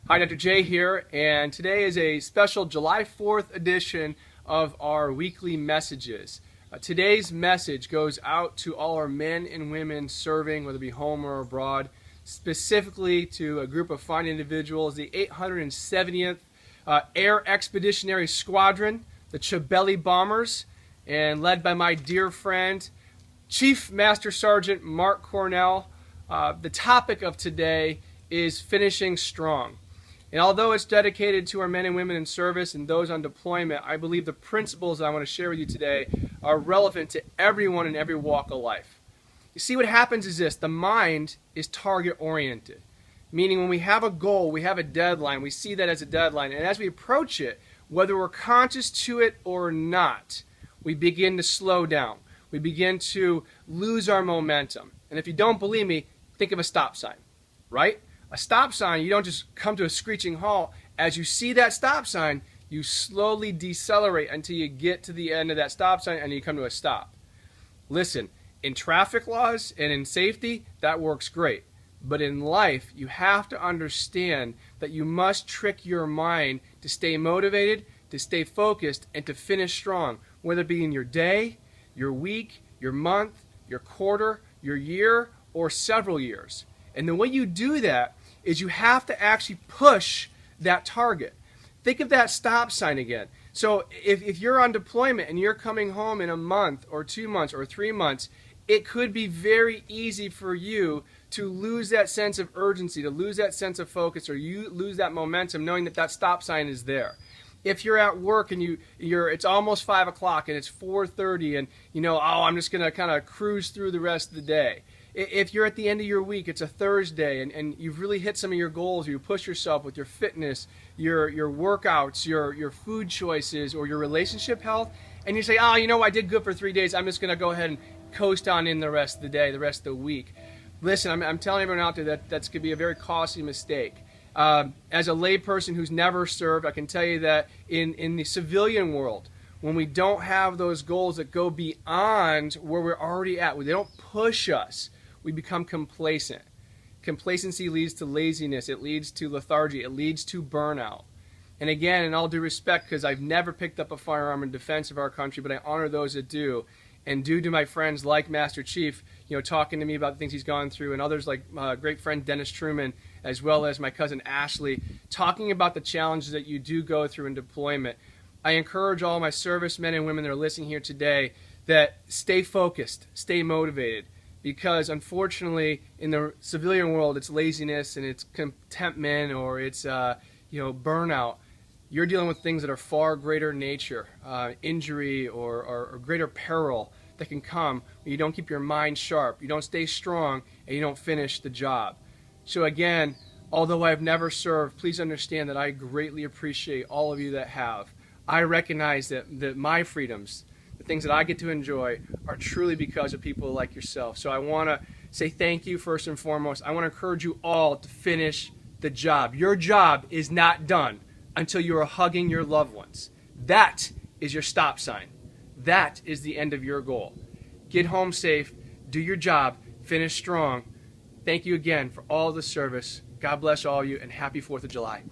Hi, Dr. J here, and today is a special July 4th edition of our weekly messages. Today's message goes out to all our men and women serving, whether it be home or abroad, specifically to a group of fine individuals, the 870th Air Expeditionary Squadron, the Chibelli Bombers, and led by my dear friend, Chief Master Sergeant Mark Cornell. The topic of today is finishing strong. And although it's dedicated to our men and women in service and those on deployment, I believe the principles that I want to share with you today are relevant to everyone in every walk of life. You see, what happens is this: the mind is target-oriented, meaning when we have a goal, we have a deadline, we see that as a deadline, and as we approach it, whether we're conscious to it or not, we begin to slow down. We begin to lose our momentum. And if you don't believe me, think of a stop sign, right? A stop sign, you don't just come to a screeching halt. As you see that stop sign, you slowly decelerate until you get to the end of that stop sign and you come to a stop. Listen, in traffic laws and in safety, that works great. But in life, you have to understand that you must trick your mind to stay motivated, to stay focused, and to finish strong, whether it be in your day, your week, your month, your quarter, your year, or several years. And the way you do that is you have to actually push that target. Think of that stop sign again. So if you're on deployment and you're coming home in a month or 2 months or 3 months, it could be very easy for you to lose that sense of urgency, to lose that sense of focus, or you lose that momentum knowing that that stop sign is there. If you're at work and it's almost 5 o'clock and it's 4:30 and I'm just going to kind of cruise through the rest of the day. If you're at the end of your week, it's a Thursday, and you've really hit some of your goals, you push yourself with your fitness, your workouts, your food choices, or your relationship health, and you say, I did good for 3 days, I'm just going to go ahead and coast on in the rest of the day, the rest of the week. Listen, I'm telling everyone out there that that's going to be a very costly mistake. As a layperson who's never served, I can tell you that in the civilian world, when we don't have those goals that go beyond where we're already at, when they don't push us, we become complacent. Complacency leads to laziness. It leads to lethargy. It leads to burnout. And again, in all due respect, because I've never picked up a firearm in defense of our country, but I honor those that do. And due to my friends like Master Chief, talking to me about the things he's gone through, and others like my great friend Dennis Truman, as well as my cousin Ashley, talking about the challenges that you do go through in deployment. I encourage all my servicemen and women that are listening here today that stay focused, stay motivated. Because unfortunately, in the civilian world, it's laziness and it's contentment or it's burnout. You're dealing with things that are far greater nature, injury or greater peril that can come when you don't keep your mind sharp, you don't stay strong, and you don't finish the job. So again, although I've never served, please understand that I greatly appreciate all of you that have. I recognize that my freedoms, the things that I get to enjoy, are truly because of people like yourself. So I want to say thank you first and foremost. I want to encourage you all to finish the job. Your job is not done until you are hugging your loved ones. That is your stop sign. That is the end of your goal. Get home safe, do your job, finish strong. Thank you again for all the service. God bless all of you, and happy 4th of July.